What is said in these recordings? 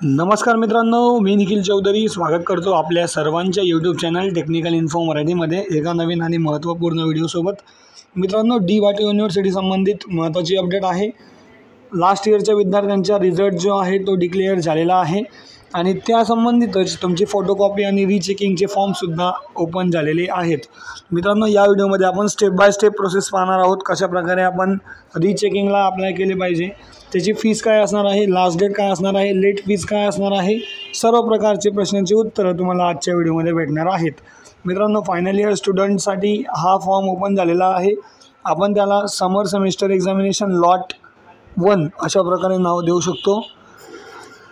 नमस्कार मित्रांनो, मी निखिल चौधरी स्वागत करतो आपल्या सर्वांच्या यूट्यूब चॅनल टेक्निकल इन्फो मराठीमध्ये एका नवीन आणि महत्त्वपूर्ण व्हिडिओसोबत। मित्रांनो, DYT युनिव्हर्सिटी संबंधित महत्त्वाची अपडेट आहे। लास्ट इयरच्या विद्यार्थ्यांचा रिझल्ट जो आहे तो डिक्लेअर झालेला आहे आणि त्या संबंधितच तुमची फोटोकॉपी आणि रीचेकिंगचे फॉर्मसुद्धा ओपन झालेले आहेत। मित्रांनो, या व्हिडिओमध्ये आपण स्टेप बाय स्टेप प्रोसेस पाहणार आहोत, कशा प्रकारे आपण रीचेकिंगला अप्लाय केले पाहिजे, त्याची फीस काय असणार आहे, लास्ट डेट काय असणार आहे, लेट फीस काय असणार आहे, सर्व प्रकारचे प्रश्नांची उत्तरं तुम्हाला आजच्या व्हिडिओमध्ये भेटणार आहेत। मित्रांनो, फायनल इयर स्टुडंटसाठी हा फॉर्म ओपन झालेला आहे। आपण त्याला समर सेमिस्टर एक्झामिनेशन लॉट 1 अशा प्रकारे नाव देऊ शकतो।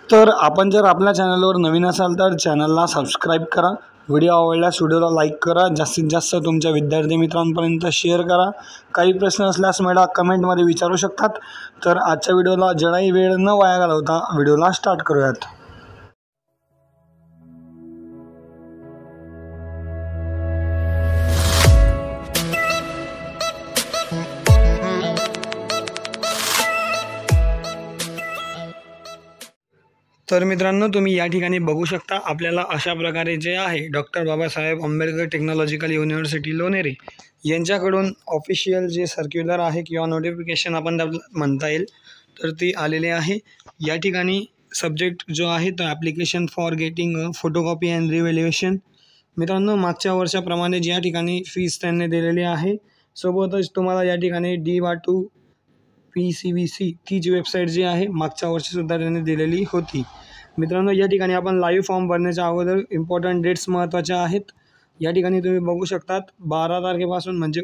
तर आपण जर आपल्या चॅनलवर नवीन असाल तर चॅनलला सबस्क्राईब करा, व्हिडिओ आवडल्यास व्हिडिओला लाईक करा, जास्तीत जास्त तुमच्या विद्यार्थी मित्रांपर्यंत शेअर करा। काही प्रश्न असल्यास मला कमेंटमध्ये विचारू शकतात। तर आजच्या व्हिडिओला जराही वेळ न वाया घालवता व्हिडिओला स्टार्ट करूयात। तर मित्रांनो, तुम्ही या ठिकाणी बघू शकता आपल्याला अशा प्रकारे जे आहे doctor Babasaheb Ambedkar technological university Lonere यांच्याकडून ऑफिशियल जे सर्क्युलर आहे किंवा नोटिफिकेशन आपण म्हणता येईल तर ती आलेले आहे। या ठिकाणी सब्जेक्ट जो आहे तो application for getting photocopy and revaluation. मित्रांनो, मागच्या वर्षाप्रमाणे या ठिकाणी फीस त्यांनी दिलेली आहे। सोबतच तुम्हाला या ठिकाणी DYT PCVC ती जी वेबसाईट जी आहे मागच्या वर्षीसुद्धा त्यांनी दिलेली होती। मित्रांनो, या ठिकाणी आपण लाईव्ह फॉर्म भरण्याच्या अगोदर इम्पॉर्टंट डेट्स महत्त्वाच्या आहेत। या ठिकाणी तुम्ही बघू शकतात 12 तारखेपासून म्हणजे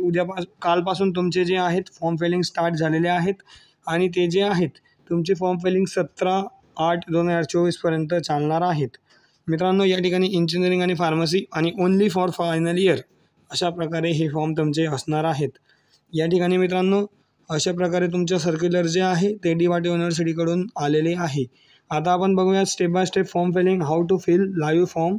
कालपासून तुमचे जे आहेत फॉर्म फिलिंग स्टार्ट झालेले आहेत आणि ते जे आहेत तुमचे फॉर्म फिलिंग 17/8/2024 पर्यंत चालणार आहेत। मित्रांनो, या ठिकाणी इंजिनिअरिंग आणि फार्मसी आणि ओन्ली फॉर फायनल इयर अशा प्रकारे हे फॉर्म तुमचे असणार आहेत। या ठिकाणी मित्रांनो, अशा प्रकारे तुमचं सर्क्युलर जे आहे ते DYT युनिव्हर्सिटीकडून आलेले आहे। आता आपण बघूया step by step form filling, how to fill live form,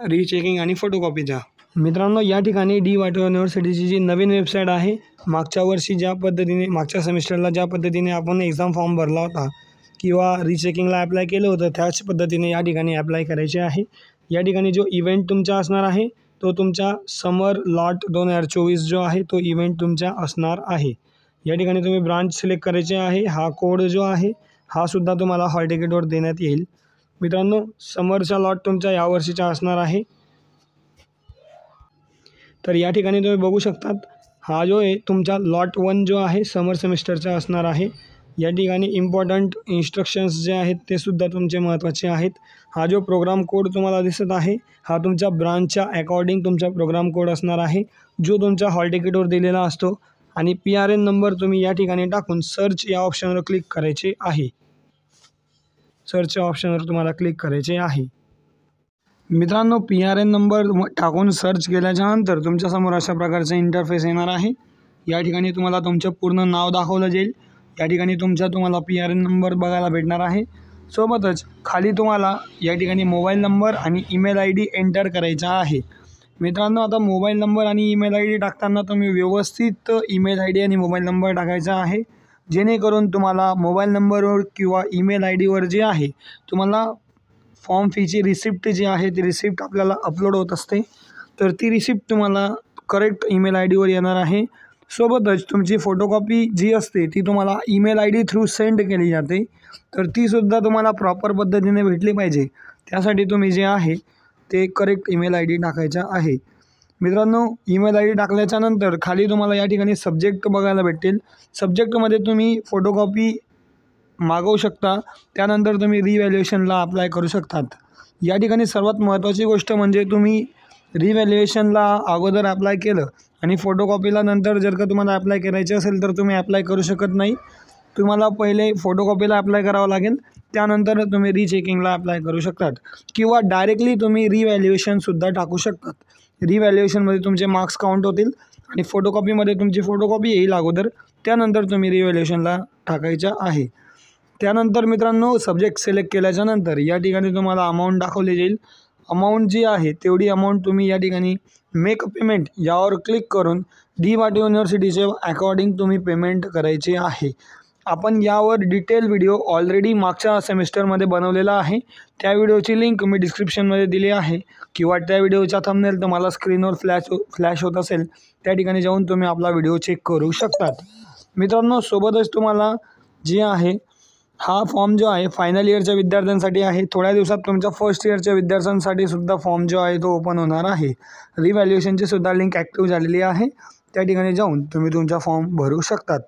rechecking आणि फोटोकॉपीचा। मित्रांनो, या ठिकाणी DYT युनिव्हर्सिटीची जी नवीन वेबसाईट आहे, मागच्या वर्षी ज्या पद्धतीने मागच्या सेमिस्टरला ज्या पद्धतीने आपण एक्झाम फॉर्म भरला होता किंवा रीचेकिंगला अप्लाय केलं होतं त्याच पद्धतीने या ठिकाणी अप्लाय करायचे आहे। या ठिकाणी जो इव्हेंट तुमचा असणार आहे तो तुमचा समर लॉट 2024 जो आहे तो इव्हेंट तुमचा असणार आहे। या ठिकाणी तुम्ही ब्रांच सिलेक्ट करायचे आहे। हा कोड जो आहे हा सुद्धा तुम्हाला हॉल तिकीटवर देण्यात येईल। मित्रांनो, समरचा लॉट तुमचा यावर्षीचा असणार आहे। तर या ठिकाणी तुम्ही बघू शकतात हा जो आहे तुमचा लॉट 1 जो आहे समर सेमिस्टरचा असणार आहे। या ठिकाणी इम्पॉर्टंट इन्स्ट्रक्शन्स जे आहेत ते सुद्धा तुमचे महत्त्वाचे आहेत। हा जो प्रोग्राम कोड तुम्हाला दिसत आहे हा तुमच्या ब्रांचच्या अकॉर्डिंग तुमचा प्रोग्राम कोड असणार आहे जो तुमच्या हॉल तिकीटवर दिलेला असतो आणि PRN नंबर तुम्ही या ठिकाणी टाकून सर्च या ऑप्शनवर क्लिक करायचे आहे। सर्चच्या ऑप्शनवर तुम्हाला क्लिक करायचे आहे। मित्रांनो, PRN नंबर टाकून सर्च केल्याच्यानंतर तुमच्यासमोर अशा प्रकारचा इंटरफेस येणार आहे। या ठिकाणी तुम्हाला तुमचं पूर्ण नाव दाखवलं जाईल। या ठिकाणी तुम्हाला PRN नंबर बघायला भेटणार आहे। सोबतच खाली तुम्हाला या ठिकाणी मोबाईल नंबर आणि ईमेल ID एंटर करायचा आहे। मित्रांनो, आता मोबाईल नंबर आणि ईमेल ID टाकताना तुम्ही व्यवस्थित ईमेल ID आणि मोबाईल नंबर टाकायचा आहे, जेणेकरून तुम्हाला मोबाईल नंबरवर किंवा ईमेल IDवर जे आहे तुम्हाला फॉर्म फीची रिसिप्ट जी आहे ती रिसिप्ट आपल्याला अपलोड होत असते। तर ती रिसिप्ट तुम्हाला करेक्ट ईमेल IDवर येणार आहे। सोबतच तुमची फोटोकॉपी जी असते ती तुम्हाला ईमेल ID थ्रू सेंड केली जाते, तर तीसुद्धा तुम्हाला प्रॉपर पद्धतीने भेटली पाहिजे। त्यासाठी तुम्ही जे आहे ते करेक्ट ईमेल ID टाकायचा आहे। मित्रांनो, ईमेल ID टाकल्याच्यानंतर खाली तुम्हाला या ठिकाणी सब्जेक्ट बघायला भेटेल। सब्जेक्टमध्ये तुम्ही फोटोकॉपी मागवू शकता, त्यानंतर तुम्ही रिव्हॅल्युएशनला अप्लाय करू शकतात। या ठिकाणी सर्वात महत्त्वाची गोष्ट म्हणजे तुम्ही रिव्हॅल्युएशनला अगोदर अप्लाय केलं आणि फोटोकॉपीला नंतर जर का तुम्हाला अप्लाय करायचे असेल तर तुम्ही अप्लाय करू शकत नाही। तुम्हाला पहिले फोटोकॉपीला अप्लाय करावं लागेल, त्यानंतर तुम्ही रीचेकिंगला अप्लाय करू शकतात किंवा डायरेक्टली तुम्ही रिव्हॅल्युएशनसुद्धा टाकू शकतात। रिव्हॅल्युएशनमध्ये तुमचे मार्क्स काउंट होतील आणि फोटोकॉपीमध्ये तुमची फोटोकॉपी येईल अगोदर, त्यानंतर तुम्ही रिव्हॅल्युएशनला टाकायचं आहे। त्यानंतर मित्रांनो, सब्जेक्ट सिलेक्ट केल्याच्यानंतर या ठिकाणी तुम्हाला अमाऊंट दाखवली जाईल। अमाऊंट जी आहे तेवढी अमाऊंट तुम्ही या ठिकाणी मेक पेमेंट यावर क्लिक करून DYT युनिव्हर्सिटीचे अकॉर्डिंग तुम्ही पेमेंट करायचे आहे। आपण यावर डिटेल व्हिडिओ ऑलरेडी मागच्या सेमिस्टरमध्ये बनवलेला आहे. त्या व्हिडिओची लिंक मी डिस्क्रिप्शनमध्ये दिली आहे किंवा त्या व्हिडिओचा थंबनेल तुम्हाला स्क्रीनवर फ्लॅश होत असेल त्या ठिकाणी जाऊन तुम्ही आपला व्हिडिओ चेक करू शकतात. मित्रांनो, सोबतच तुम्हाला जे आहे हा फॉर्म जो आहे फायनल इयरच्या विद्यार्थ्यांसाठी आहे. थोड्या दिवसात तुमच्या फर्स्ट इयरच्या विद्यार्थ्यांसाठी सुद्धा फॉर्म जो आहे तो ओपन होणार आहे. रिव्हॅल्युएशनची सुद्धा लिंक ॲक्टिव्ह झालेली आहे. त्या ठिकाणी जाऊन तुम्ही तुमचा फॉर्म भरू शकतात.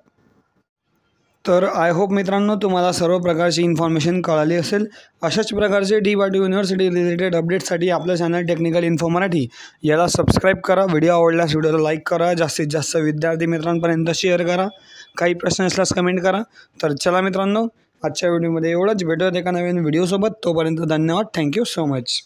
तर आय होप मित्रांनो तुम्हाला सर्व प्रकारची इन्फॉर्मेशन कळाली असेल. अशाच प्रकारचे DYT युनिव्हर्सिटी रिलेटेड अपडेट्ससाठी आपलं चॅनल टेक्निकल इन्फो मराठी याला सबस्क्राईब करा. व्हिडिओ आवडल्यास व्हिडिओला लाईक करा. जास्तीत जास्त विद्यार्थी मित्रांपर्यंत शेअर करा. काही प्रश्न असल्यास कमेंट करा. तर चला मित्रांनो, आजच्या व्हिडिओमध्ये एवढंच. भेटूयात एका नवीन व्हिडिओसोबत. तोपर्यंत धन्यवाद. Thank you so much.